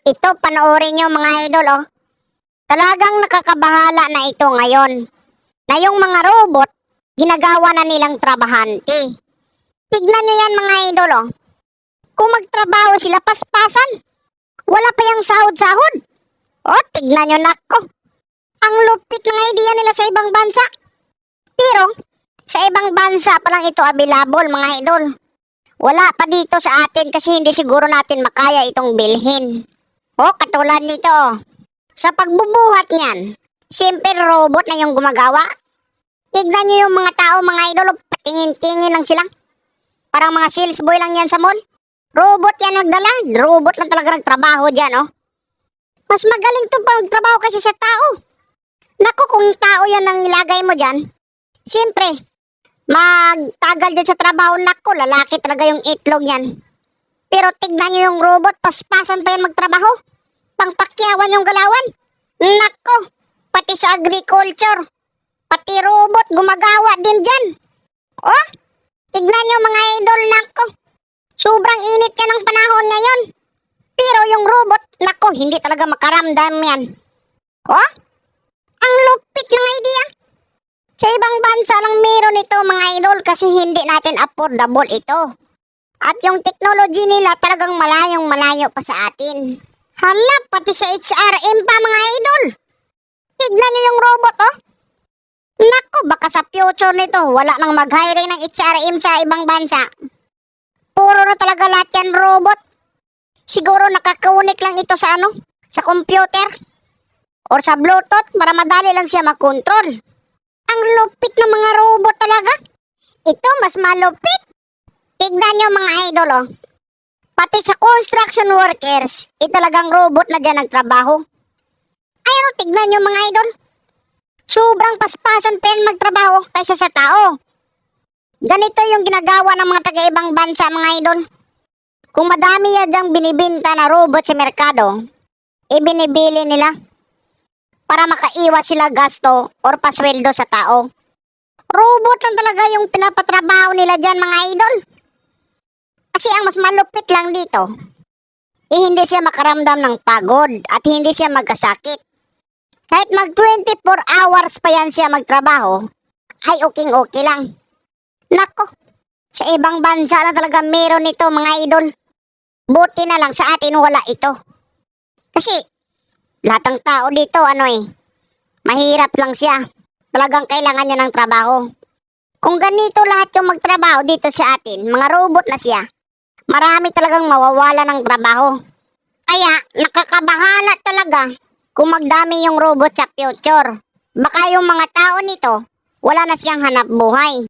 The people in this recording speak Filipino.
Ito, panoorin nyo mga idol, oh. Talagang nakakabahala na ito ngayon. Na yung mga robot, ginagawa na nilang trabahante. Tignan nyo yan mga idol, oh. Kung magtrabaho sila, paspasan. Wala pa yung sahod-sahod. Oh, tignan nyo, nako. Ang lupit ng idea nila sa ibang bansa. Pero, sa ibang bansa pa lang ito available mga idol. Wala pa dito sa atin kasi hindi siguro natin makaya itong bilhin. Oh, katulad nito, oh. Sa pagbubuhat niyan, siyempre robot na yung gumagawa. Tignan nyo yung mga tao, mga idol, patingin-tingin lang sila. Parang mga sales boy lang yan sa mall. Robot yan nagdala. Robot lang talaga nagtrabaho dyan, oh. Mas magaling to pagtrabaho kasi sa tao. Naku, kung tao yan ang ilagay mo dyan, siyempre, magtagal dyan sa trabaho. Naku, lalaki talaga yung itlog yan. Pero tignan nyo yung robot, paspasan pa yan magtrabaho. Pangpakyawan yung galawan. Naku, pati sa agriculture, pati robot gumagawa din dyan. Oh, tignan nyo mga idol, nako. Sobrang init yan ang panahon ngayon. Pero yung robot, nako, hindi talaga makaramdam yan. Oh, ang lupit ng idea. Sa ibang bansa lang meron ito mga idol kasi hindi natin affordable ito. At yung technology nila talagang malayong malayo pa sa atin. Hala, pati sa HRM pa mga idol. Tignan nyo yung robot, oh. Naku, baka sa future nito, wala nang mag-hire ng HRM sa ibang bansa. Puro na talaga lahat yan robot. Siguro nakakunik lang ito sa sa computer. Or sa Bluetooth para madali lang siya makontrol. Ang lupit ng mga robot talaga. Ito, mas malupit. Tignan nyo mga idol, oh. Pati sa construction workers, talagang robot na dyan nagtrabaho. Ayun, tignan nyo mga idol. Sobrang paspasan pa yan magtrabaho kaysa sa tao. Ganito yung ginagawa ng mga taga-ibang bansa mga idol. Kung madami yan dyang binibinta na robot sa merkado, ibinibili nila para makaiwas sila gasto or pasweldo sa tao. Robot lang talaga yung pinapatrabaho nila dyan mga idol. Kasi ang mas malupit lang dito, hindi siya makaramdam ng pagod at hindi siya magkasakit. Kahit mag 24 hours pa yan siya magtrabaho, ay okay lang. Nako, sa ibang bansa na talaga meron ito mga idol. Buti na lang sa atin wala ito. Kasi lahat ng tao dito mahirap lang siya. Talagang kailangan niya ng trabaho. Kung ganito lahat yung magtrabaho dito sa atin, mga robot na siya, marami talagang mawawala ng trabaho. Kaya nakakabahala talaga kung magdami yung robot sa future. Baka yung mga tao nito, wala na siyang hanap buhay.